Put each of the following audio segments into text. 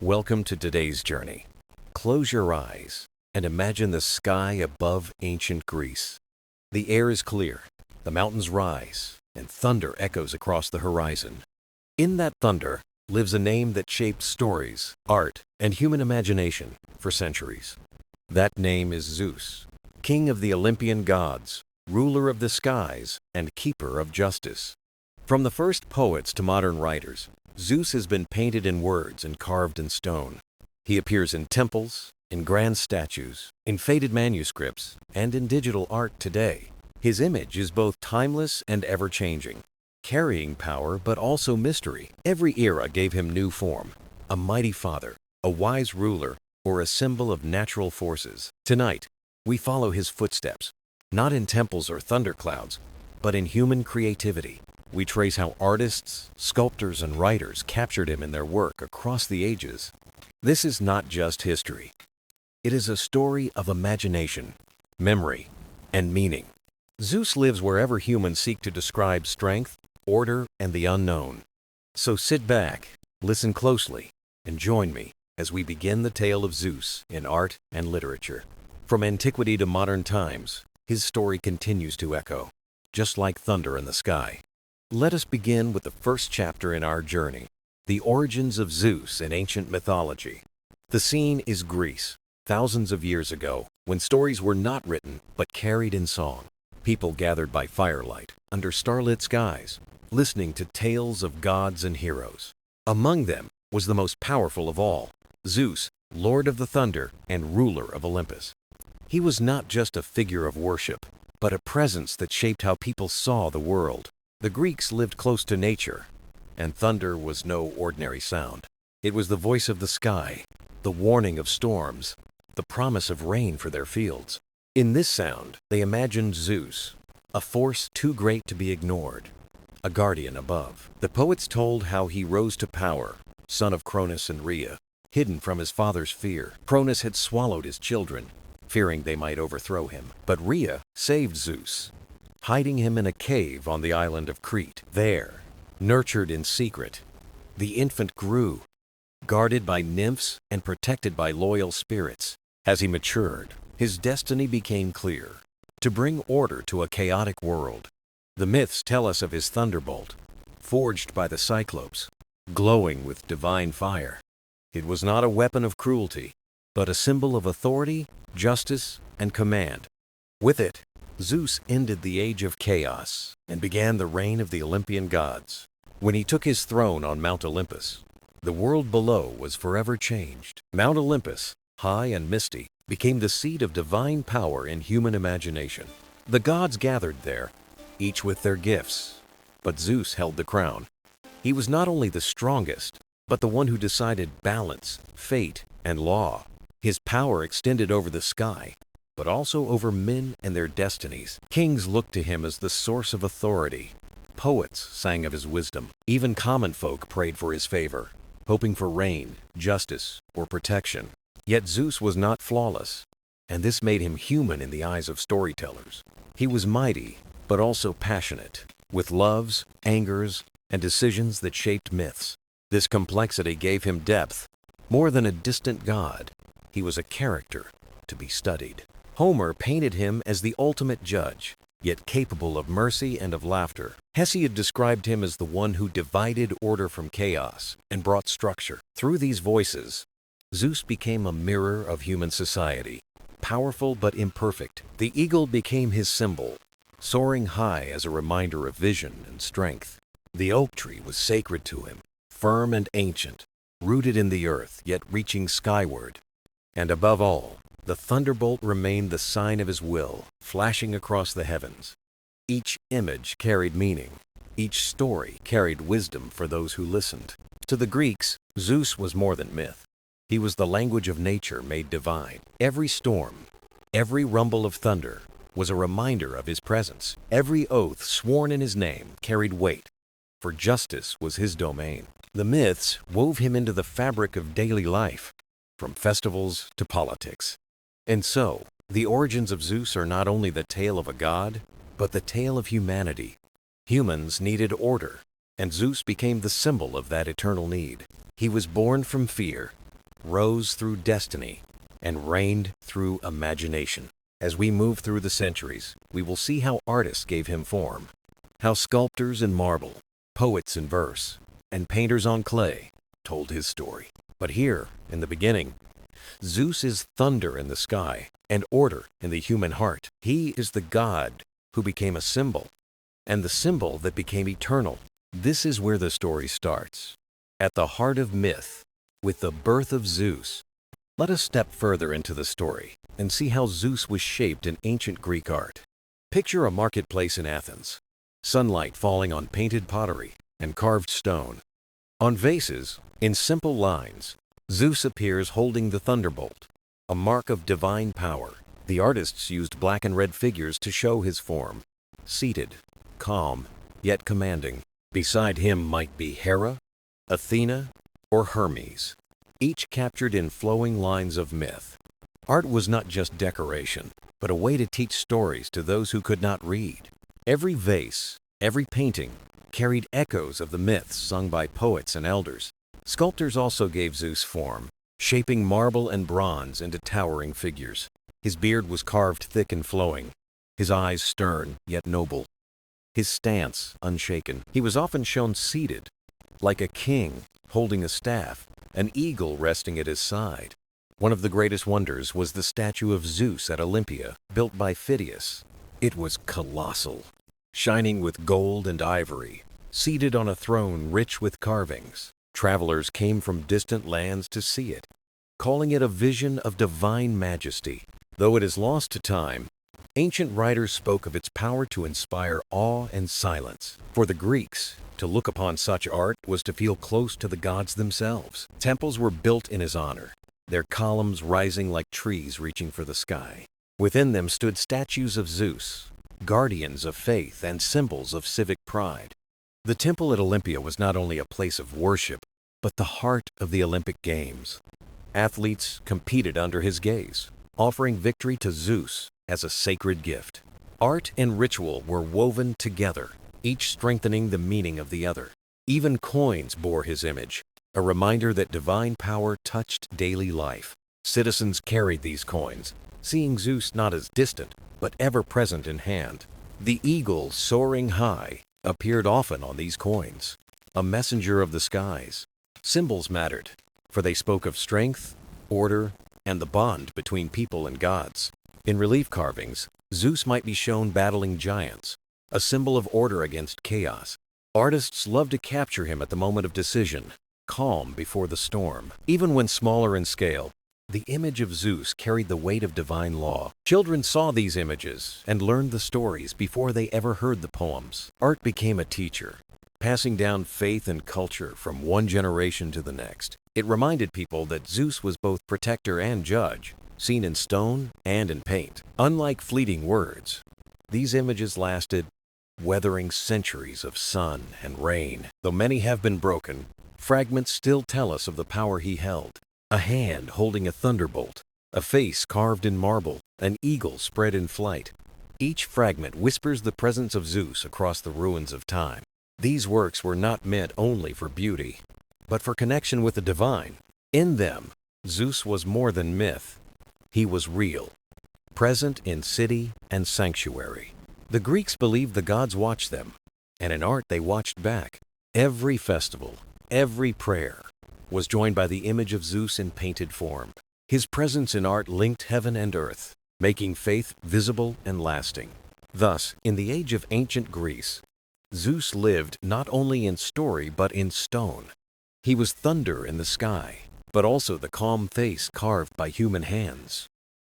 Welcome to today's journey. Close your eyes and imagine the sky above ancient Greece. The air is clear, the mountains rise, and thunder echoes across the horizon. In that thunder lives a name that shaped stories, art, and human imagination for centuries. That name is Zeus, king of the Olympian gods, ruler of the skies, and keeper of justice. From the first poets to modern writers, Zeus has been painted in words and carved in stone. He appears in temples, in grand statues, in faded manuscripts, and in digital art today. His image is both timeless and ever-changing, carrying power but also mystery. Every era gave him new form, a mighty father, a wise ruler, or a symbol of natural forces. Tonight, we follow his footsteps, not in temples or thunderclouds, but in human creativity. We trace how artists, sculptors, and writers captured him in their work across the ages. This is not just history. It is a story of imagination, memory, and meaning. Zeus lives wherever humans seek to describe strength, order, and the unknown. So sit back, listen closely, and join me as we begin the tale of Zeus in art and literature. From antiquity to modern times, his story continues to echo, just like thunder in the sky. Let us begin with the first chapter in our journey, the origins of Zeus in ancient mythology. The scene is Greece, thousands of years ago, when stories were not written but carried in song. People gathered by firelight, under starlit skies, listening to tales of gods and heroes. Among them was the most powerful of all, Zeus, lord of the thunder and ruler of Olympus. He was not just a figure of worship, but a presence that shaped how people saw the world. The Greeks lived close to nature, and thunder was no ordinary sound. It was the voice of the sky, the warning of storms, the promise of rain for their fields. In this sound, they imagined Zeus, a force too great to be ignored, a guardian above. The poets told how he rose to power, son of Cronus and Rhea, hidden from his father's fear. Cronus had swallowed his children, fearing they might overthrow him. But Rhea saved Zeus, hiding him in a cave on the island of Crete. There, nurtured in secret, the infant grew, guarded by nymphs and protected by loyal spirits. As he matured, his destiny became clear, to bring order to a chaotic world. The myths tell us of his thunderbolt, forged by the Cyclopes, glowing with divine fire. It was not a weapon of cruelty, but a symbol of authority, justice, and command. With it, Zeus ended the age of chaos and began the reign of the Olympian gods. When he took his throne on Mount Olympus, the world below was forever changed. Mount Olympus, high and misty, became the seat of divine power in human imagination. The gods gathered there, each with their gifts, but Zeus held the crown. He was not only the strongest, but the one who decided balance, fate, and law. His power extended over the sky, but also over men and their destinies. Kings looked to him as the source of authority. Poets sang of his wisdom. Even common folk prayed for his favor, hoping for rain, justice, or protection. Yet Zeus was not flawless, and this made him human in the eyes of storytellers. He was mighty, but also passionate, with loves, angers, and decisions that shaped myths. This complexity gave him depth. More than a distant god, he was a character to be studied. Homer painted him as the ultimate judge, yet capable of mercy and of laughter. Hesiod described him as the one who divided order from chaos and brought structure. Through these voices, Zeus became a mirror of human society, powerful but imperfect. The eagle became his symbol, soaring high as a reminder of vision and strength. The oak tree was sacred to him, firm and ancient, rooted in the earth yet reaching skyward. And above all, the thunderbolt remained the sign of his will, flashing across the heavens. Each image carried meaning. Each story carried wisdom for those who listened. To the Greeks, Zeus was more than myth. He was the language of nature made divine. Every storm, every rumble of thunder was a reminder of his presence. Every oath sworn in his name carried weight, for justice was his domain. The myths wove him into the fabric of daily life, from festivals to politics. And so, the origins of Zeus are not only the tale of a god, but the tale of humanity. Humans needed order, and Zeus became the symbol of that eternal need. He was born from fear, rose through destiny, and reigned through imagination. As we move through the centuries, we will see how artists gave him form, how sculptors in marble, poets in verse, and painters on clay told his story. But here, in the beginning, Zeus is thunder in the sky and order in the human heart. He is the god who became a symbol, and the symbol that became eternal. This is where the story starts. At the heart of myth, with the birth of Zeus. Let us step further into the story and see how Zeus was shaped in ancient Greek art. Picture a marketplace in Athens, sunlight falling on painted pottery and carved stone. On vases, in simple lines, Zeus appears holding the thunderbolt, a mark of divine power. The artists used black and red figures to show his form, seated, calm, yet commanding. Beside him might be Hera, Athena, or Hermes, each captured in flowing lines of myth. Art was not just decoration, but a way to teach stories to those who could not read. Every vase, every painting, carried echoes of the myths sung by poets and elders. Sculptors also gave Zeus form, shaping marble and bronze into towering figures. His beard was carved thick and flowing, his eyes stern yet noble, his stance unshaken. He was often shown seated, like a king holding a staff, an eagle resting at his side. One of the greatest wonders was the statue of Zeus at Olympia, built by Phidias. It was colossal, shining with gold and ivory, seated on a throne rich with carvings. Travelers came from distant lands to see it, calling it a vision of divine majesty. Though it is lost to time, ancient writers spoke of its power to inspire awe and silence. For the Greeks, to look upon such art was to feel close to the gods themselves. Temples were built in his honor, their columns rising like trees reaching for the sky. Within them stood statues of Zeus, guardians of faith and symbols of civic pride. The temple at Olympia was not only a place of worship, but the heart of the Olympic Games. Athletes competed under his gaze, offering victory to Zeus as a sacred gift. Art and ritual were woven together, each strengthening the meaning of the other. Even coins bore his image, a reminder that divine power touched daily life. Citizens carried these coins, seeing Zeus not as distant, but ever present in hand. The eagle soaring high appeared often on these coins, a messenger of the skies. Symbols mattered, for they spoke of strength, order, and the bond between people and gods. In relief carvings, Zeus might be shown battling giants, a symbol of order against chaos. Artists loved to capture him at the moment of decision, calm before the storm. Even when smaller in scale, the image of Zeus carried the weight of divine law. Children saw these images and learned the stories before they ever heard the poems. Art became a teacher, passing down faith and culture from one generation to the next. It reminded people that Zeus was both protector and judge, seen in stone and in paint. Unlike fleeting words, these images lasted, weathering centuries of sun and rain. Though many have been broken, fragments still tell us of the power he held. A hand holding a thunderbolt, a face carved in marble, an eagle spread in flight. Each fragment whispers the presence of Zeus across the ruins of time. These works were not meant only for beauty, but for connection with the divine. In them, Zeus was more than myth. He was real, present in city and sanctuary. The Greeks believed the gods watched them, and in art they watched back. Every festival, every prayer, was joined by the image of Zeus in painted form. His presence in art linked heaven and earth, making faith visible and lasting. Thus, in the age of ancient Greece, Zeus lived not only in story but in stone. He was thunder in the sky, but also the calm face carved by human hands.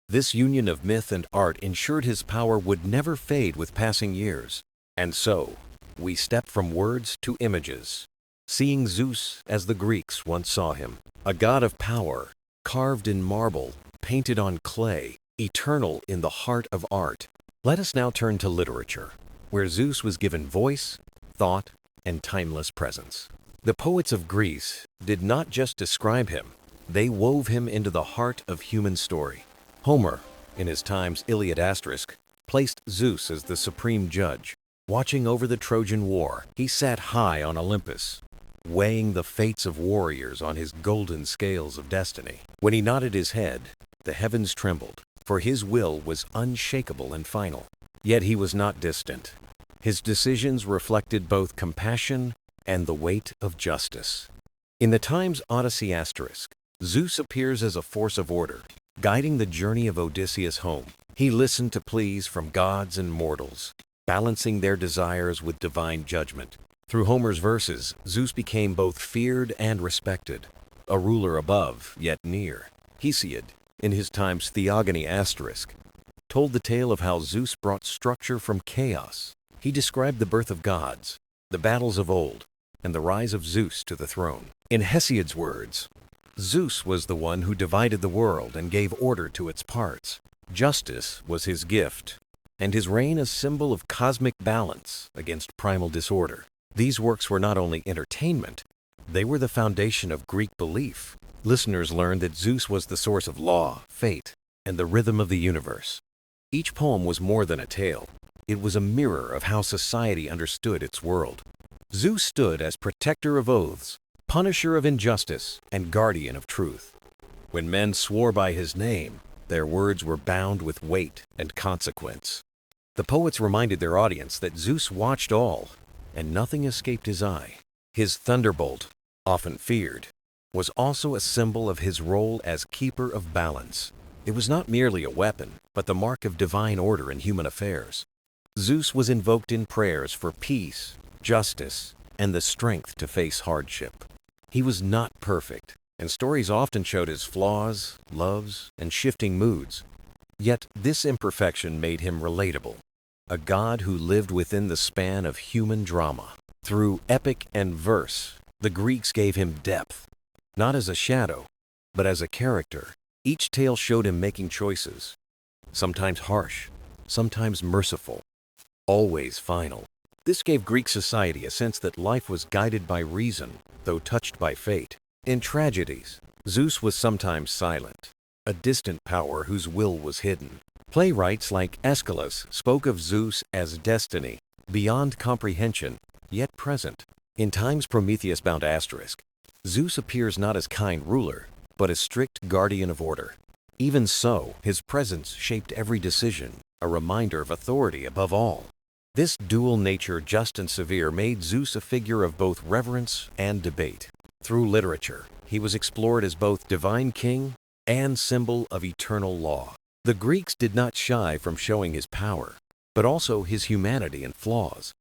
This union of myth and art ensured his power would never fade with passing years. And so, we step from words to images, seeing Zeus as the Greeks once saw him, a god of power, carved in marble, painted on clay, eternal in the heart of art. Let us now turn to literature, where Zeus was given voice, thought, and timeless presence. The poets of Greece did not just describe him, they wove him into the heart of human story. Homer, in his time's Iliad asterisk, placed Zeus as the supreme judge. Watching over the Trojan War, he sat high on Olympus, weighing the fates of warriors on his golden scales of destiny. When he nodded his head, the heavens trembled, for his will was unshakable and final. Yet he was not distant. His decisions reflected both compassion and the weight of justice. In the Times Odyssey asterisk, Zeus appears as a force of order, guiding the journey of Odysseus home. He listened to pleas from gods and mortals, balancing their desires with divine judgment. Through Homer's verses, Zeus became both feared and respected, a ruler above, yet near. Hesiod, in his Times Theogony asterisk, told the tale of how Zeus brought structure from chaos. He described the birth of gods, the battles of old, and the rise of Zeus to the throne. In Hesiod's words, Zeus was the one who divided the world and gave order to its parts. Justice was his gift, and his reign a symbol of cosmic balance against primal disorder. These works were not only entertainment, they were the foundation of Greek belief. Listeners learned that Zeus was the source of law, fate, and the rhythm of the universe. Each poem was more than a tale. It was a mirror of how society understood its world. Zeus stood as protector of oaths, punisher of injustice, and guardian of truth. When men swore by his name, their words were bound with weight and consequence. The poets reminded their audience that Zeus watched all, and nothing escaped his eye. His thunderbolt, often feared, was also a symbol of his role as keeper of balance. It was not merely a weapon, but the mark of divine order in human affairs. Zeus was invoked in prayers for peace, justice, and the strength to face hardship. He was not perfect, and stories often showed his flaws, loves, and shifting moods. Yet this imperfection made him relatable, a god who lived within the span of human drama. Through epic and verse, the Greeks gave him depth, not as a shadow, but as a character. Each tale showed him making choices, sometimes harsh, sometimes merciful, always final. This gave Greek society a sense that life was guided by reason, though touched by fate. In tragedies, Zeus was sometimes silent, a distant power whose will was hidden. Playwrights like Aeschylus spoke of Zeus as destiny, beyond comprehension, yet present. In Time's Prometheus-bound asterisk, Zeus appears not as kind ruler, but as strict guardian of order. Even so, his presence shaped every decision, a reminder of authority above all. This dual nature, just and severe, made Zeus a figure of both reverence and debate. Through literature, he was explored as both divine king and symbol of eternal law. The Greeks did not shy from showing his power, but also his humanity and flaws.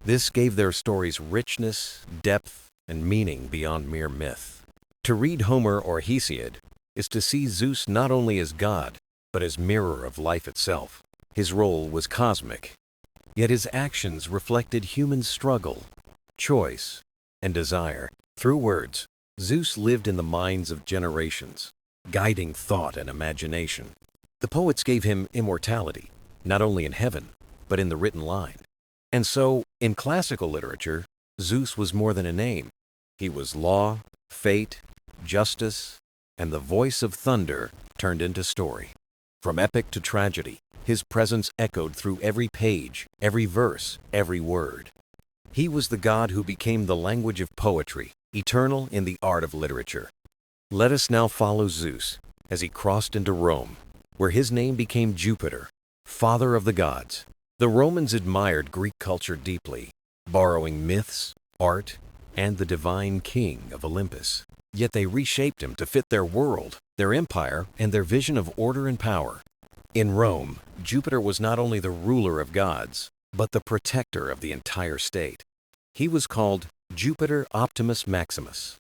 This gave their stories richness, depth, and meaning beyond mere myth. To read Homer or Hesiod is to see Zeus not only as god, but as mirror of life itself. His role was cosmic, yet his actions reflected human struggle, choice, and desire. Through words, Zeus lived in the minds of generations, guiding thought and imagination. The poets gave him immortality, not only in heaven, but in the written line. And so, in classical literature, Zeus was more than a name. He was law, fate, justice, and the voice of thunder turned into story. From epic to tragedy, his presence echoed through every page, every verse, every word. He was the god who became the language of poetry, eternal in the art of literature. Let us now follow Zeus as he crossed into Rome, where his name became Jupiter, father of the gods. The Romans admired Greek culture deeply, borrowing myths, art, and the divine king of Olympus. Yet they reshaped him to fit their world, their empire, and their vision of order and power. In Rome, Jupiter was not only the ruler of gods, but the protector of the entire state. He was called Jupiter Optimus Maximus,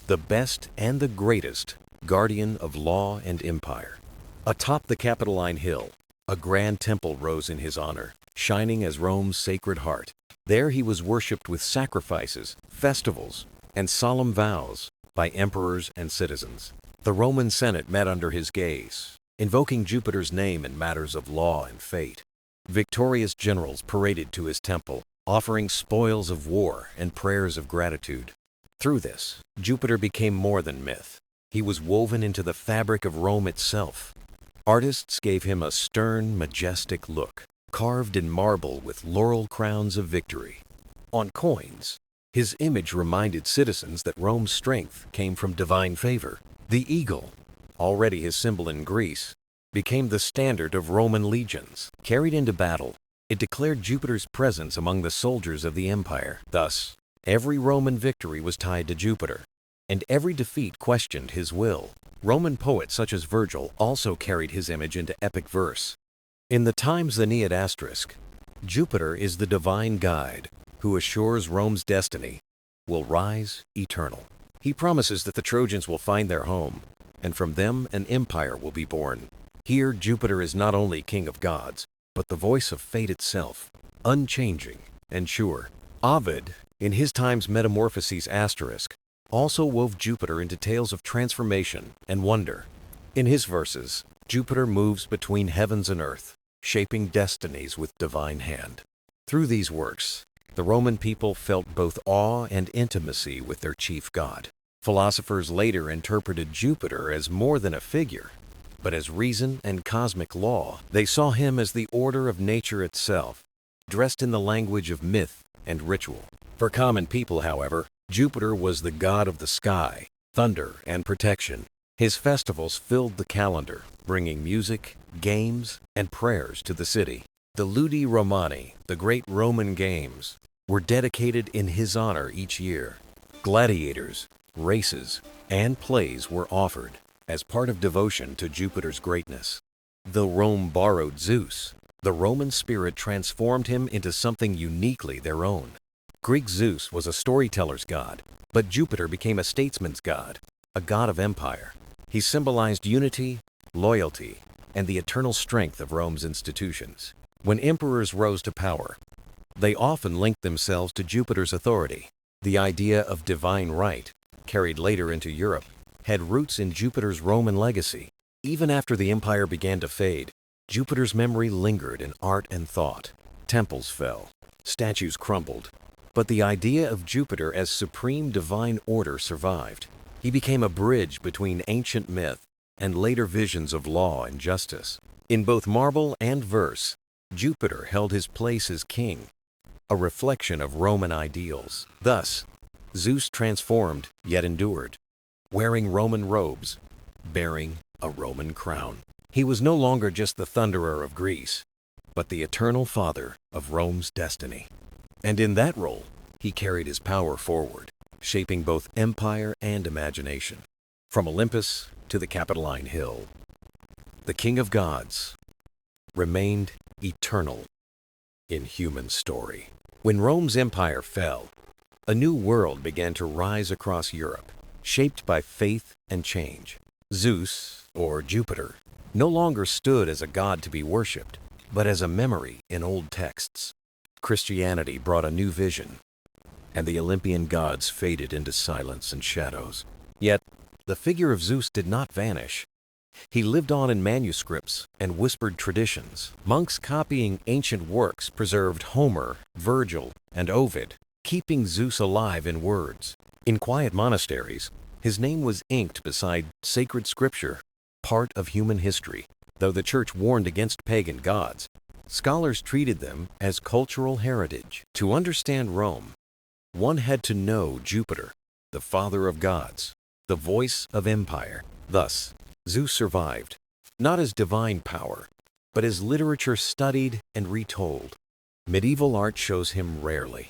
the best and the greatest guardian of law and empire. Atop the Capitoline Hill, a grand temple rose in his honor, shining as Rome's sacred heart. There he was worshipped with sacrifices, festivals, and solemn vows by emperors and citizens. The Roman Senate met under his gaze, invoking Jupiter's name in matters of law and fate. Victorious generals paraded to his temple, offering spoils of war and prayers of gratitude. Through this, Jupiter became more than myth. He was woven into the fabric of Rome itself. Artists gave him a stern, majestic look, carved in marble with laurel crowns of victory. On coins, His image reminded citizens that Rome's strength came from divine favor. The eagle, already his symbol in Greece, became the standard of Roman legions. Carried into battle, it declared Jupiter's presence among the soldiers of the empire. Thus, every Roman victory was tied to Jupiter, and every defeat questioned his will. Roman poets such as Virgil also carried his image into epic verse. In the Times Aeneid asterisk, Jupiter is the divine guide who assures Rome's destiny will rise eternal. He promises that the Trojans will find their home, and from them an empire will be born. Here, Jupiter is not only king of gods, but the voice of fate itself, unchanging and sure. Ovid, in his Times Metamorphoses asterisk, also wove Jupiter into tales of transformation and wonder. In his verses, Jupiter moves between heavens and earth, shaping destinies with divine hand. Through these works, the Roman people felt both awe and intimacy with their chief god. Philosophers later interpreted Jupiter as more than a figure, but as reason and cosmic law. They saw him as the order of nature itself, dressed in the language of myth and ritual. For common people, however, Jupiter was the god of the sky, thunder, and protection. His festivals filled the calendar, bringing music, games, and prayers to the city. The Ludi Romani, the great Roman games, were dedicated in his honor each year. Gladiators, races, and plays were offered as part of devotion to Jupiter's greatness. Though Rome borrowed Zeus, the Roman spirit transformed him into something uniquely their own. Greek Zeus was a storyteller's god, but Jupiter became a statesman's god, a god of empire. He symbolized unity, loyalty, and the eternal strength of Rome's institutions. When emperors rose to power, they often linked themselves to Jupiter's authority. The idea of divine right, carried later into Europe, had roots in Jupiter's Roman legacy. Even after the empire began to fade, Jupiter's memory lingered in art and thought. Temples fell, statues crumbled, but the idea of Jupiter as supreme divine order survived. He became a bridge between ancient myth and later visions of law and justice. In both marble and verse, Jupiter held his place as king, a reflection of Roman ideals. Thus, Zeus transformed yet endured, wearing Roman robes, bearing a Roman crown. He was no longer just the thunderer of Greece, but the eternal father of Rome's destiny. And in that role, he carried his power forward, shaping both empire and imagination. From Olympus to the Capitoline Hill, the king of gods remained eternal in human story. When Rome's empire fell, a new world began to rise across Europe, shaped by faith and change. Zeus, or Jupiter, no longer stood as a god to be worshipped, but as a memory in old texts. Christianity brought a new vision, and the Olympian gods faded into silence and shadows. Yet, the figure of Zeus did not vanish. He lived on in manuscripts and whispered traditions. Monks copying ancient works preserved Homer, Virgil, and Ovid, keeping Zeus alive in words. In quiet monasteries, his name was inked beside sacred scripture, part of human history. Though the church warned against pagan gods, scholars treated them as cultural heritage. To understand Rome, one had to know Jupiter, the father of gods, the voice of empire. Thus, Zeus survived, not as divine power, but as literature studied and retold. Medieval art shows him rarely,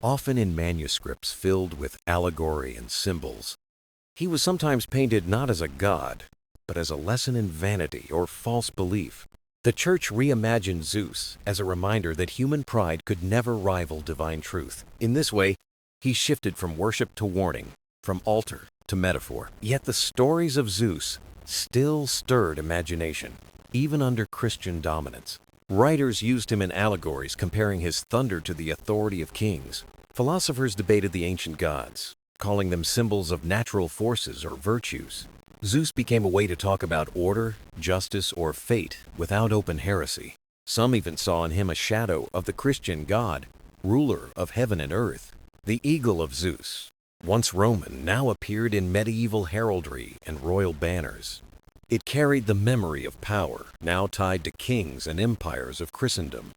often in manuscripts filled with allegory and symbols. He was sometimes painted not as a god, but as a lesson in vanity or false belief. The church reimagined Zeus as a reminder that human pride could never rival divine truth. In this way, he shifted from worship to warning, from altar to metaphor. Yet the stories of Zeus still stirred imagination, even under Christian dominance. Writers used him in allegories, comparing his thunder to the authority of kings. Philosophers debated the ancient gods, calling them symbols of natural forces or virtues. Zeus became a way to talk about order, justice, or fate without open heresy. Some even saw in him a shadow of the Christian God, ruler of heaven and earth. The eagle of Zeus, once Roman, now appeared in medieval heraldry and royal banners. It carried the memory of power, now tied to kings and empires of Christendom.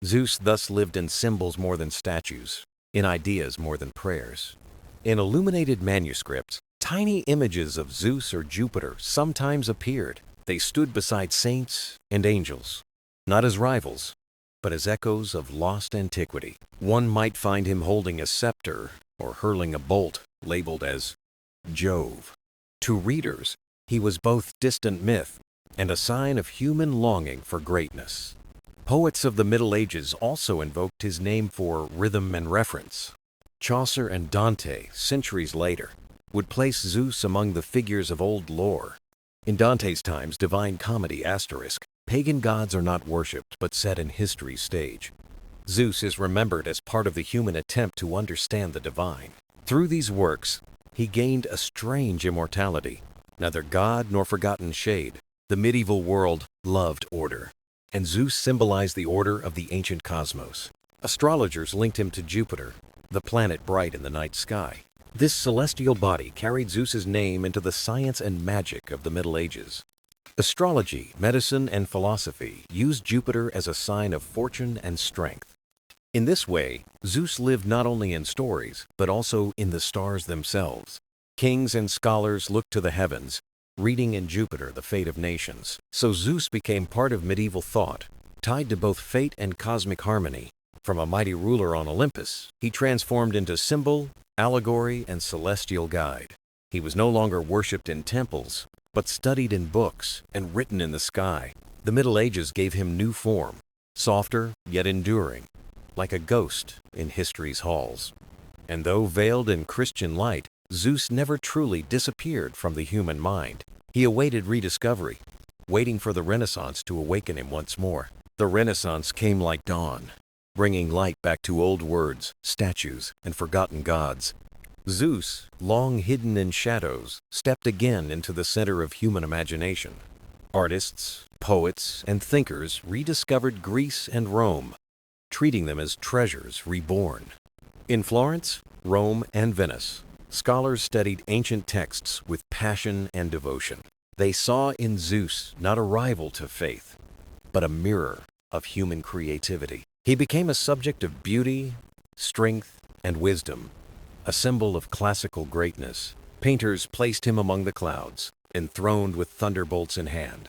Zeus thus lived in symbols more than statues, in ideas more than prayers. In illuminated manuscripts, tiny images of Zeus or Jupiter sometimes appeared. They stood beside saints and angels, not as rivals, but as echoes of lost antiquity. One might find him holding a scepter or hurling a bolt labeled as Jove. To readers, he was both distant myth and a sign of human longing for greatness. Poets of the Middle Ages also invoked his name for rhythm and reference. Chaucer and Dante, centuries later, would place Zeus among the figures of old lore. In Dante's times, Divine Comedy *, pagan gods are not worshipped but set in history's stage. Zeus is remembered as part of the human attempt to understand the divine. Through these works, he gained a strange immortality. Neither god nor forgotten shade, the medieval world loved order, and Zeus symbolized the order of the ancient cosmos. Astrologers linked him to Jupiter, the planet bright in the night sky. This celestial body carried Zeus's name into the science and magic of the Middle Ages. Astrology, medicine, and philosophy used Jupiter as a sign of fortune and strength. In this way, Zeus lived not only in stories, but also in the stars themselves. Kings and scholars looked to the heavens, reading in Jupiter the fate of nations. So Zeus became part of medieval thought, tied to both fate and cosmic harmony. From a mighty ruler on Olympus, he transformed into symbol, allegory, and celestial guide. He was no longer worshipped in temples, but studied in books and written in the sky. The Middle Ages gave him new form, softer yet enduring, like a ghost in history's halls. And though veiled in Christian light, Zeus never truly disappeared from the human mind. He awaited rediscovery, waiting for the Renaissance to awaken him once more. The Renaissance came like dawn, bringing light back to old words, statues, and forgotten gods. Zeus, long hidden in shadows, stepped again into the center of human imagination. Artists, poets, and thinkers rediscovered Greece and Rome, treating them as treasures reborn. In Florence, Rome, and Venice, scholars studied ancient texts with passion and devotion. They saw in Zeus not a rival to faith, but a mirror of human creativity. He became a subject of beauty, strength, and wisdom, a symbol of classical greatness. Painters placed him among the clouds, enthroned with thunderbolts in hand.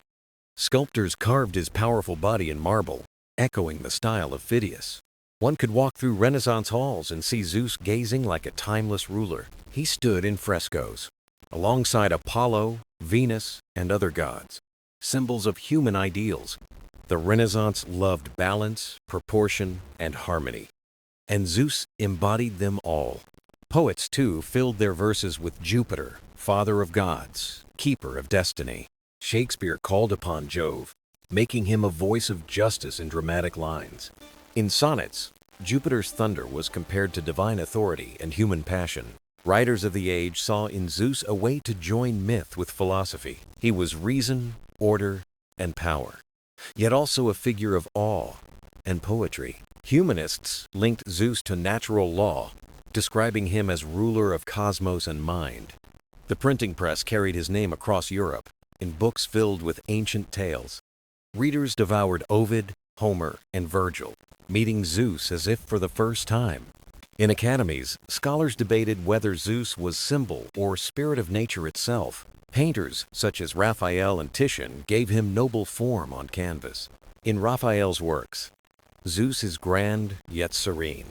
Sculptors carved his powerful body in marble, echoing the style of Phidias. One could walk through Renaissance halls and see Zeus gazing like a timeless ruler. He stood in frescoes, alongside Apollo, Venus, and other gods, symbols of human ideals. The Renaissance loved balance, proportion, and harmony, and Zeus embodied them all. Poets, too, filled their verses with Jupiter, father of gods, keeper of destiny. Shakespeare called upon Jove, making him a voice of justice in dramatic lines. In sonnets, Jupiter's thunder was compared to divine authority and human passion. Writers of the age saw in Zeus a way to join myth with philosophy. He was reason, order, and power, yet also a figure of awe and poetry. Humanists linked Zeus to natural law, describing him as ruler of cosmos and mind. The printing press carried his name across Europe, in books filled with ancient tales. Readers devoured Ovid, Homer, and Virgil, meeting Zeus as if for the first time. In academies, scholars debated whether Zeus was symbol or spirit of nature itself. Painters, such as Raphael and Titian, gave him noble form on canvas. In Raphael's works, Zeus is grand yet serene,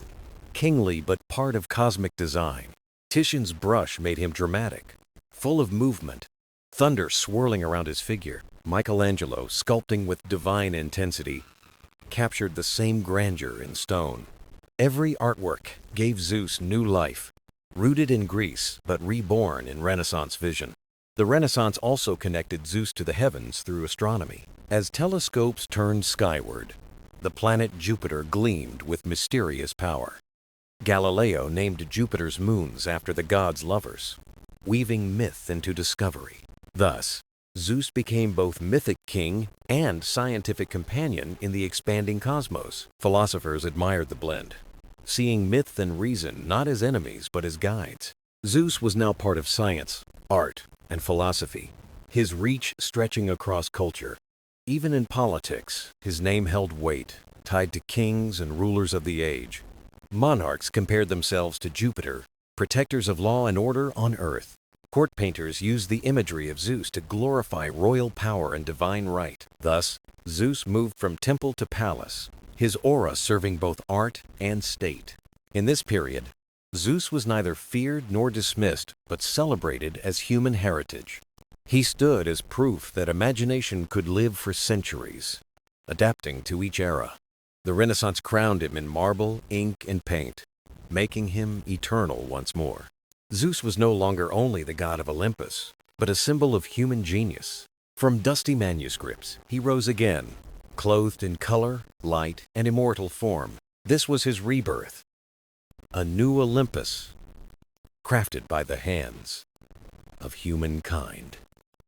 kingly but part of cosmic design. Titian's brush made him dramatic, full of movement, thunder swirling around his figure. Michelangelo, sculpting with divine intensity, captured the same grandeur in stone. Every artwork gave Zeus new life, rooted in Greece but reborn in Renaissance vision. The Renaissance also connected Zeus to the heavens through astronomy. As telescopes turned skyward, the planet Jupiter gleamed with mysterious power. Galileo named Jupiter's moons after the god's lovers, weaving myth into discovery. Thus, Zeus became both mythic king and scientific companion in the expanding cosmos. Philosophers admired the blend, seeing myth and reason not as enemies but as guides. Zeus was now part of science, art, and philosophy, his reach stretching across culture. Even in politics, his name held weight, tied to kings and rulers of the age. Monarchs compared themselves to Jupiter, protectors of law and order on Earth. Court painters used the imagery of Zeus to glorify royal power and divine right. Thus, Zeus moved from temple to palace, his aura serving both art and state. In this period, Zeus was neither feared nor dismissed, but celebrated as human heritage. He stood as proof that imagination could live for centuries, adapting to each era. The Renaissance crowned him in marble, ink, and paint, making him eternal once more. Zeus was no longer only the god of Olympus, but a symbol of human genius. From dusty manuscripts, he rose again, clothed in color, light, and immortal form. This was his rebirth, a new Olympus, crafted by the hands of humankind.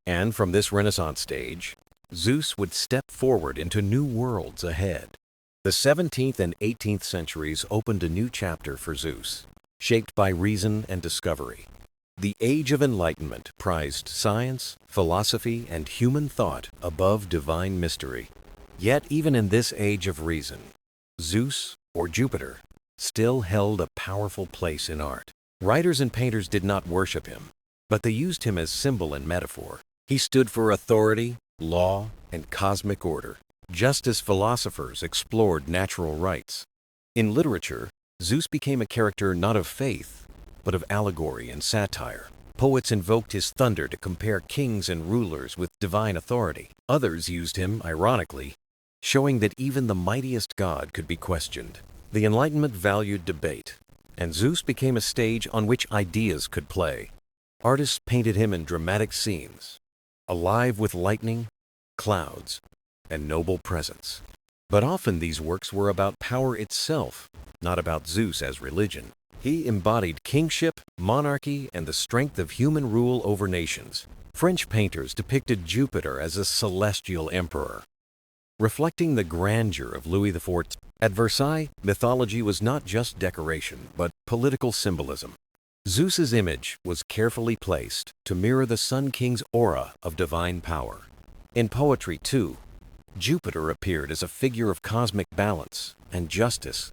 And from this Renaissance stage, Zeus would step forward into new worlds ahead. The 17th and 18th centuries opened a new chapter for Zeus, shaped by reason and discovery. The Age of Enlightenment prized science, philosophy, and human thought above divine mystery. Yet even in this age of reason, Zeus, or Jupiter, still held a powerful place in art. Writers and painters did not worship him, but they used him as symbol and metaphor. He stood for authority, law, and cosmic order, just as philosophers explored natural rights. In literature, Zeus became a character not of faith, but of allegory and satire. Poets invoked his thunder to compare kings and rulers with divine authority. Others used him, ironically, showing that even the mightiest god could be questioned. The Enlightenment valued debate, and Zeus became a stage on which ideas could play. Artists painted him in dramatic scenes, alive with lightning, clouds, and noble presence. But often these works were about power itself, not about Zeus as religion. He embodied kingship, monarchy, and the strength of human rule over nations. French painters depicted Jupiter as a celestial emperor, reflecting the grandeur of Louis XIV. At Versailles, mythology was not just decoration, but political symbolism. Zeus's image was carefully placed to mirror the Sun King's aura of divine power. In poetry, too, Jupiter appeared as a figure of cosmic balance and justice.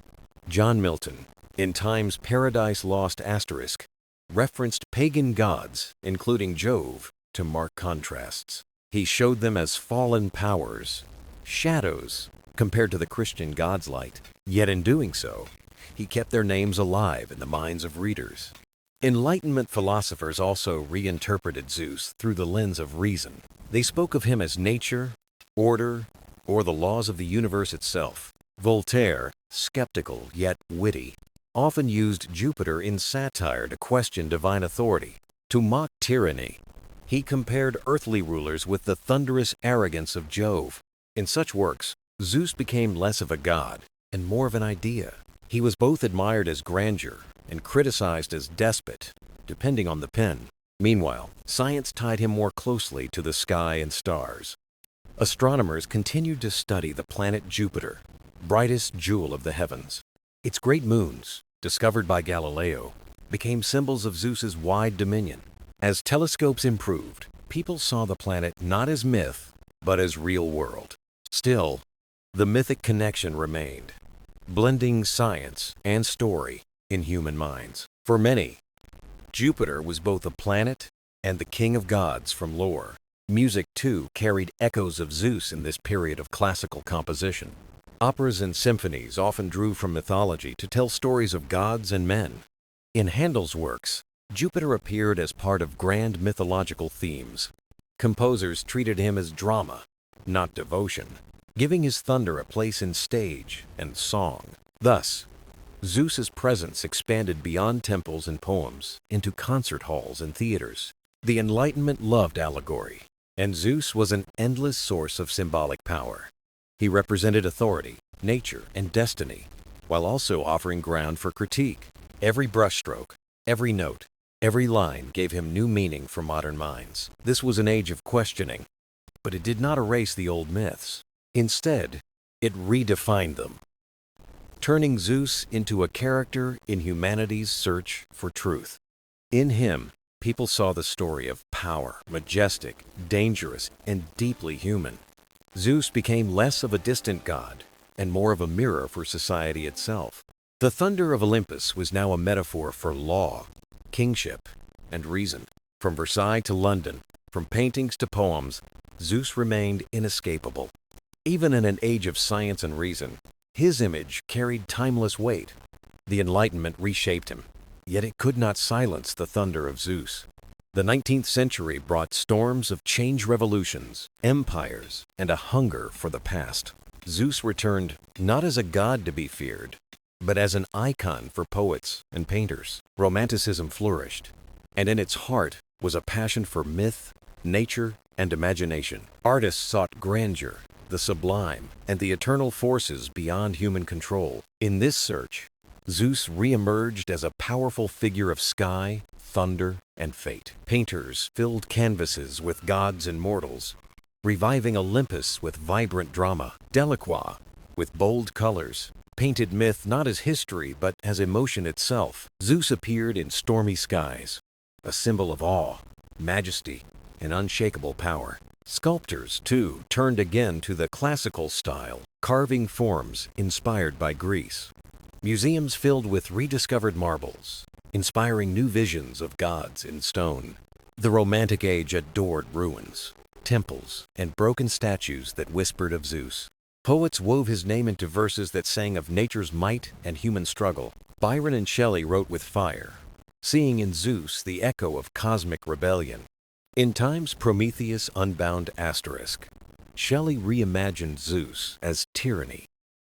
John Milton, in Time's Paradise Lost asterisk, referenced pagan gods, including Jove, to mark contrasts. He showed them as fallen powers, shadows, compared to the Christian God's light. Yet in doing so, he kept their names alive in the minds of readers. Enlightenment philosophers also reinterpreted Zeus through the lens of reason. They spoke of him as nature, order, or the laws of the universe itself. Voltaire, skeptical yet witty, often used Jupiter in satire to question divine authority. To mock tyranny, he compared earthly rulers with the thunderous arrogance of Jove. In such works, Zeus became less of a god and more of an idea. He was both admired as grandeur and criticized as despot, depending on the pen. Meanwhile, science tied him more closely to the sky and stars. Astronomers continued to study the planet Jupiter, brightest jewel of the heavens. Its great moons, discovered by Galileo, became symbols of Zeus's wide dominion. As telescopes improved, people saw the planet not as myth, but as real world. Still, the mythic connection remained, blending science and story in human minds. For many, Jupiter was both a planet and the king of gods from lore. Music, too, carried echoes of Zeus in this period of classical composition. Operas and symphonies often drew from mythology to tell stories of gods and men. In Handel's works, Jupiter appeared as part of grand mythological themes. Composers treated him as drama, not devotion, giving his thunder a place in stage and song. Thus, Zeus's presence expanded beyond temples and poems into concert halls and theaters. The Enlightenment loved allegory, and Zeus was an endless source of symbolic power. He represented authority, nature, and destiny, while also offering ground for critique. Every brushstroke, every note, every line gave him new meaning for modern minds. This was an age of questioning, but it did not erase the old myths. Instead, it redefined them, turning Zeus into a character in humanity's search for truth. In him, people saw the story of power, majestic, dangerous, and deeply human. Zeus became less of a distant god and more of a mirror for society itself. The thunder of Olympus was now a metaphor for law, kingship, and reason. From Versailles to London, from paintings to poems, Zeus remained inescapable. Even in an age of science and reason, his image carried timeless weight. The Enlightenment reshaped him, yet it could not silence the thunder of Zeus. The 19th century brought storms of change, revolutions, empires, and a hunger for the past. Zeus returned not as a god to be feared, but as an icon for poets and painters. Romanticism flourished, and in its heart was a passion for myth, nature, and imagination. Artists sought grandeur, the sublime, and the eternal forces beyond human control. In this search, Zeus re-emerged as a powerful figure of sky, thunder, and fate. Painters filled canvases with gods and mortals, reviving Olympus with vibrant drama. Delacroix, with bold colors, painted myth not as history but as emotion itself. Zeus appeared in stormy skies, a symbol of awe, majesty, and unshakable power. Sculptors, too, turned again to the classical style, carving forms inspired by Greece. Museums filled with rediscovered marbles, inspiring new visions of gods in stone. The Romantic Age adored ruins, temples, and broken statues that whispered of Zeus. Poets wove his name into verses that sang of nature's might and human struggle. Byron and Shelley wrote with fire, seeing in Zeus the echo of cosmic rebellion. In Time's Prometheus Unbound Asterisk, Shelley reimagined Zeus as tyranny,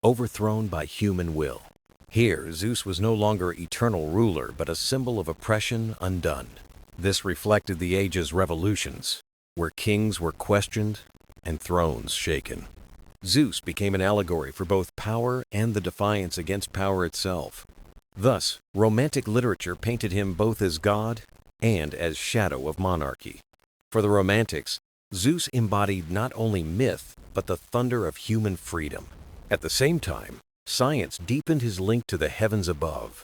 overthrown by human will. Here, Zeus was no longer eternal ruler, but a symbol of oppression undone. This reflected the age's revolutions, where kings were questioned and thrones shaken. Zeus became an allegory for both power and the defiance against power itself. Thus, Romantic literature painted him both as god and as shadow of monarchy. For the Romantics, Zeus embodied not only myth, but the thunder of human freedom. At the same time, science deepened his link to the heavens above.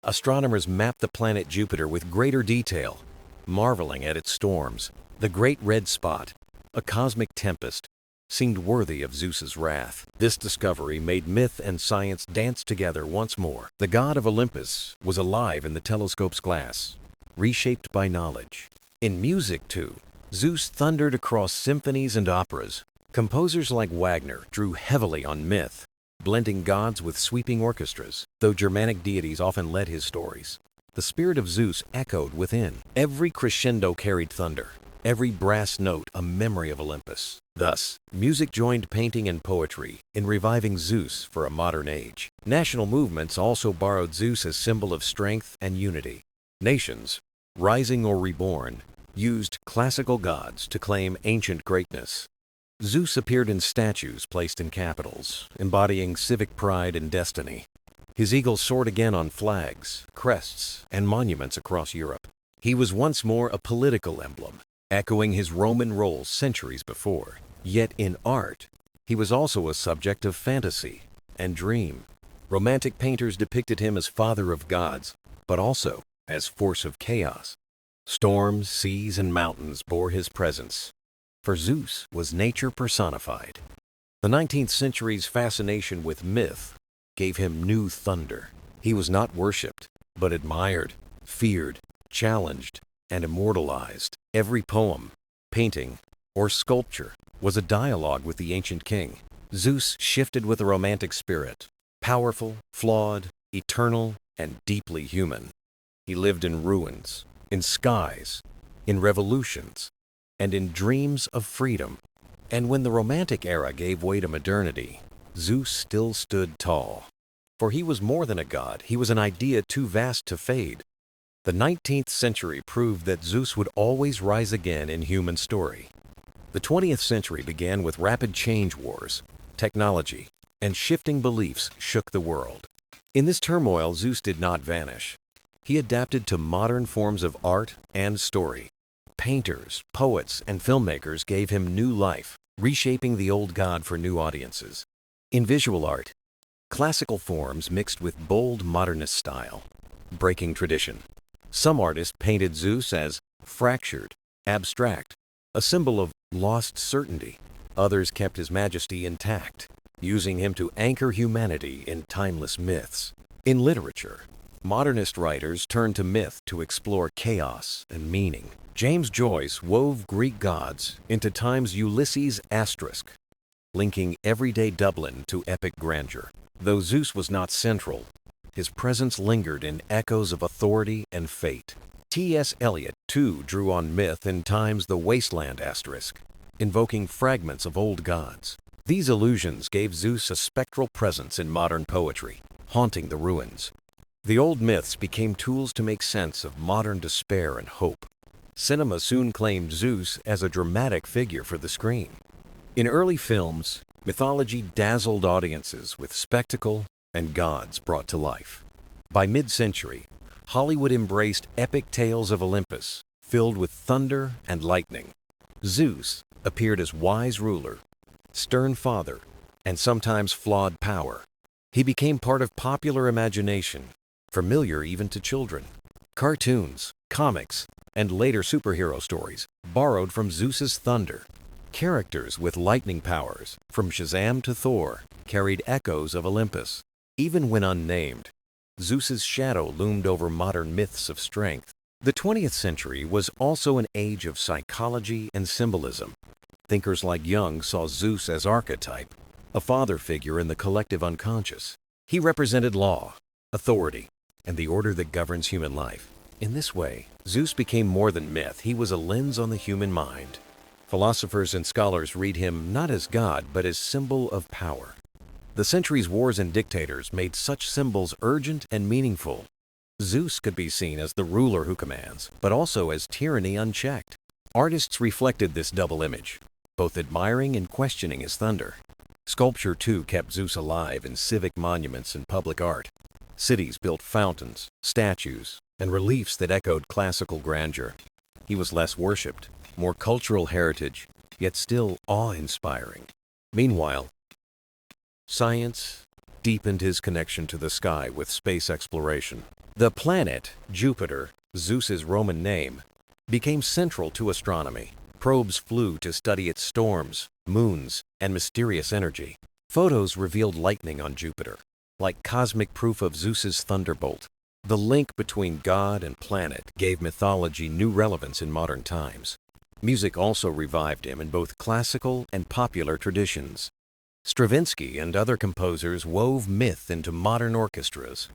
Astronomers mapped the planet Jupiter with greater detail, marveling at its storms. The Great Red Spot, a cosmic tempest, seemed worthy of Zeus's wrath. This discovery made myth and science dance together once more. The god of Olympus was alive in the telescope's glass, reshaped by knowledge. In music, too, Zeus thundered across symphonies and operas. Composers like Wagner drew heavily on myth, blending gods with sweeping orchestras. Though Germanic deities often led his stories, the spirit of Zeus echoed within. Every crescendo carried thunder, every brass note a memory of Olympus. Thus, music joined painting and poetry in reviving Zeus for a modern age. National movements also borrowed Zeus as symbol of strength and unity. Nations, rising or reborn, used classical gods to claim ancient greatness. Zeus appeared in statues placed in capitals, embodying civic pride and destiny. His eagle soared again on flags, crests, and monuments across Europe. He was once more a political emblem, echoing his Roman role centuries before. Yet in art, he was also a subject of fantasy and dream. Romantic painters depicted him as father of gods, but also as force of chaos. Storms, seas, and mountains bore his presence, for Zeus was nature personified. The 19th century's fascination with myth gave him new thunder. He was not worshipped, but admired, feared, challenged, and immortalized. Every poem, painting, or sculpture was a dialogue with the ancient king. Zeus shifted with the Romantic spirit, powerful, flawed, eternal, and deeply human. He lived in ruins, in skies, in revolutions, and in dreams of freedom. And when the Romantic era gave way to modernity, Zeus still stood tall. For he was more than a god, he was an idea too vast to fade. The 19th century proved that Zeus would always rise again in human story. The 20th century began with rapid change wars, technology, and shifting beliefs shook the world. In this turmoil, Zeus did not vanish. He adapted to modern forms of art and story. Painters, poets, and filmmakers gave him new life, reshaping the old god for new audiences. In visual art, classical forms mixed with bold modernist style, breaking tradition. Some artists painted Zeus as fractured, abstract, a symbol of lost certainty. Others kept his majesty intact, using him to anchor humanity in timeless myths. In literature, modernist writers turned to myth to explore chaos and meaning. James Joyce wove Greek gods into Time's Ulysses asterisk, linking everyday Dublin to epic grandeur. Though Zeus was not central, his presence lingered in echoes of authority and fate. T.S. Eliot, too, drew on myth in Time's The Wasteland asterisk, invoking fragments of old gods. These allusions gave Zeus a spectral presence in modern poetry, haunting the ruins. The old myths became tools to make sense of modern despair and hope. Cinema soon claimed Zeus as a dramatic figure for the screen. In early films, mythology dazzled audiences with spectacle and gods brought to life. By mid-century, Hollywood embraced epic tales of Olympus, filled with thunder and lightning. Zeus appeared as wise ruler, stern father, and sometimes flawed power. He became part of popular imagination, familiar even to children. Cartoons, comics, and later superhero stories borrowed from Zeus's thunder. Characters with lightning powers, from Shazam to Thor, carried echoes of Olympus. Even when unnamed, Zeus's shadow loomed over modern myths of strength. The 20th century was also an age of psychology and symbolism. Thinkers like Jung saw Zeus as archetype, a father figure in the collective unconscious. He represented law, authority, and the order that governs human life. In this way, Zeus became more than myth. He was a lens on the human mind. Philosophers and scholars read him not as God, but as symbol of power. The century's wars and dictators made such symbols urgent and meaningful. Zeus could be seen as the ruler who commands, but also as tyranny unchecked. Artists reflected this double image, both admiring and questioning his thunder. Sculpture, too, kept Zeus alive in civic monuments and public art. Cities built fountains, statues, and reliefs that echoed classical grandeur. He was less worshipped, more cultural heritage, yet still awe-inspiring. Meanwhile, science deepened his connection to the sky with space exploration. The planet, Jupiter, Zeus's Roman name, became central to astronomy. Probes flew to study its storms, moons, and mysterious energy. Photos revealed lightning on Jupiter, like cosmic proof of Zeus's thunderbolt. The link between God and planet gave mythology new relevance in modern times. Music also revived him in both classical and popular traditions. Stravinsky and other composers wove myth into modern orchestras.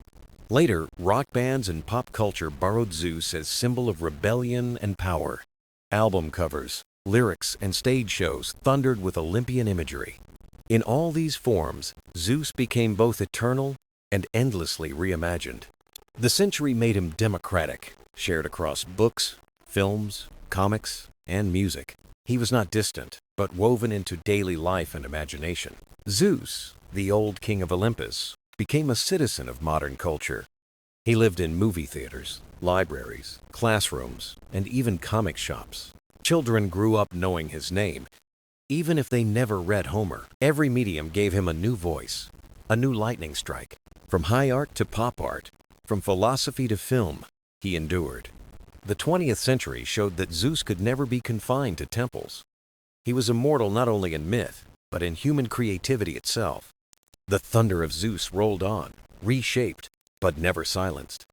Later, rock bands and pop culture borrowed Zeus as symbol of rebellion and power. Album covers, lyrics, and stage shows thundered with Olympian imagery. In all these forms, Zeus became both eternal and endlessly reimagined. The century made him democratic, shared across books, films, comics, and music. He was not distant, but woven into daily life and imagination. Zeus, the old king of Olympus, became a citizen of modern culture. He lived in movie theaters, libraries, classrooms, and even comic shops. Children grew up knowing his name, even if they never read Homer. Every medium gave him a new voice, a new lightning strike. From high art to pop art, from philosophy to film, he endured. The 20th century showed that Zeus could never be confined to temples. He was immortal not only in myth, but in human creativity itself. The thunder of Zeus rolled on, reshaped, but never silenced.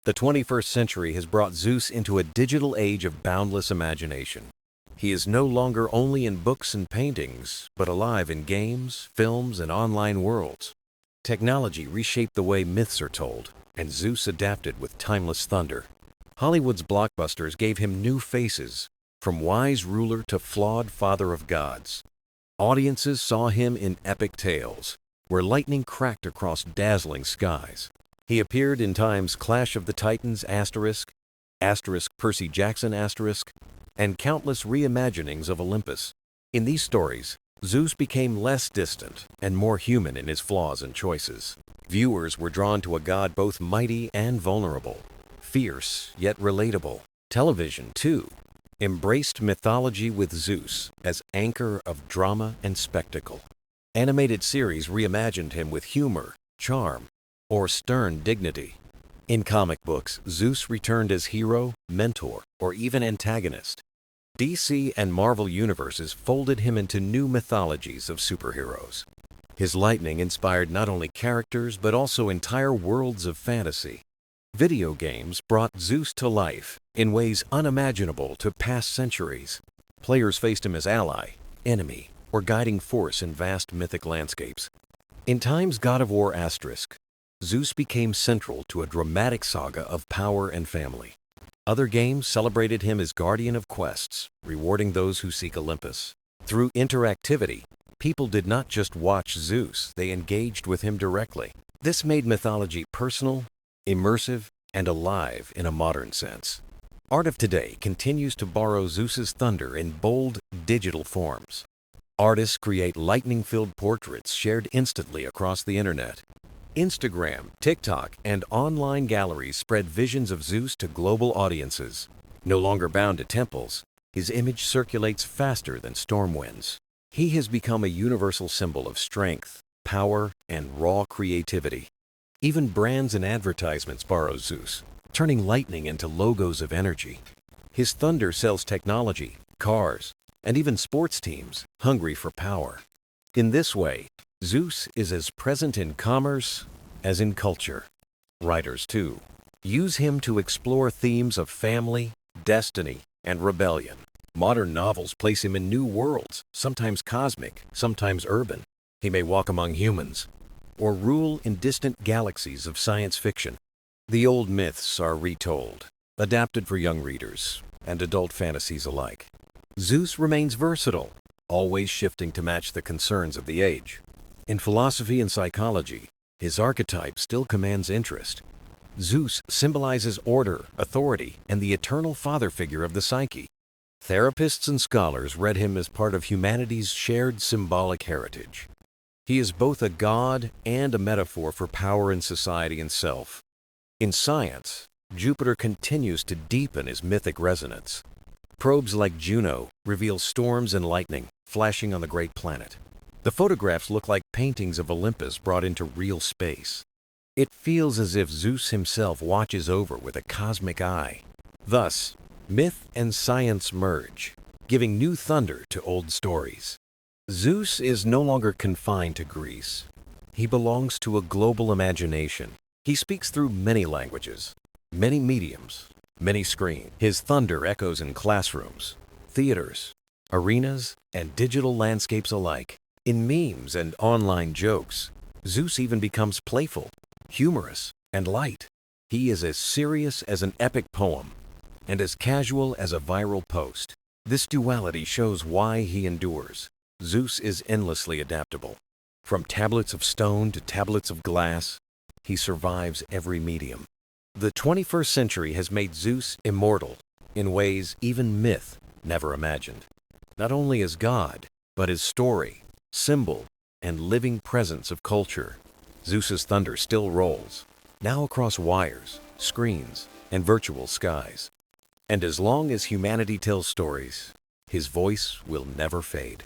The 21st century has brought Zeus into a digital age of boundless imagination. He is no longer only in books and paintings, but alive in games, films, and online worlds. Technology reshaped the way myths are told, and Zeus adapted with timeless thunder. Hollywood's blockbusters gave him new faces, from wise ruler to flawed father of gods. Audiences saw him in epic tales, where lightning cracked across dazzling skies. He appeared in Time's Clash of the Titans asterisk, Percy Jackson asterisk, and countless reimaginings of Olympus. In these stories, Zeus became less distant and more human in his flaws and choices. Viewers were drawn to a god both mighty and vulnerable, fierce yet relatable. Television, too, embraced mythology with Zeus as anchor of drama and spectacle. Animated series reimagined him with humor, charm, or stern dignity. In comic books, Zeus returned as hero, mentor, or even antagonist. DC and Marvel universes folded him into new mythologies of superheroes. His lightning inspired not only characters but also entire worlds of fantasy. Video games brought Zeus to life in ways unimaginable to past centuries. Players faced him as ally, enemy, or guiding force in vast mythic landscapes. In time's God of War asterisk, Zeus became central to a dramatic saga of power and family. Other games celebrated him as guardian of quests, rewarding those who seek Olympus. Through interactivity, people did not just watch Zeus, they engaged with him directly. This made mythology personal, immersive, and alive in a modern sense. Art of today continues to borrow Zeus's thunder in bold, digital forms. Artists create lightning-filled portraits shared instantly across the internet. Instagram, TikTok, and online galleries spread visions of Zeus to global audiences. No longer bound to temples, his image circulates faster than storm winds. He has become a universal symbol of strength, power, and raw creativity. Even brands and advertisements borrow Zeus, turning lightning into logos of energy. His thunder sells technology, cars, and even sports teams hungry for power. In this way, Zeus is as present in commerce as in culture. Writers, too, use him to explore themes of family, destiny, and rebellion. Modern novels place him in new worlds, sometimes cosmic, sometimes urban. He may walk among humans, or rule in distant galaxies of science fiction. The old myths are retold, adapted for young readers and adult fantasies alike. Zeus remains versatile, always shifting to match the concerns of the age. In philosophy and psychology, his archetype still commands interest. Zeus symbolizes order, authority, and the eternal father figure of the psyche. Therapists and scholars read him as part of humanity's shared symbolic heritage. He is both a god and a metaphor for power in society and self. In science, Jupiter continues to deepen his mythic resonance. Probes like Juno reveal storms and lightning flashing on the great planet. The photographs look like paintings of Olympus brought into real space. It feels as if Zeus himself watches over with a cosmic eye. Thus, myth and science merge, giving new thunder to old stories. Zeus is no longer confined to Greece. He belongs to a global imagination. He speaks through many languages, many mediums, many screens. His thunder echoes in classrooms, theaters, arenas, and digital landscapes alike. In memes and online jokes, Zeus even becomes playful, humorous, and light. He is as serious as an epic poem and as casual as a viral post. This duality shows why he endures. Zeus is endlessly adaptable. From tablets of stone to tablets of glass, he survives every medium. The 21st century has made Zeus immortal in ways even myth never imagined. Not only as God, but as story, symbol, and living presence of culture. Zeus's thunder still rolls, now across wires, screens, and virtual skies. And as long as humanity tells stories, his voice will never fade.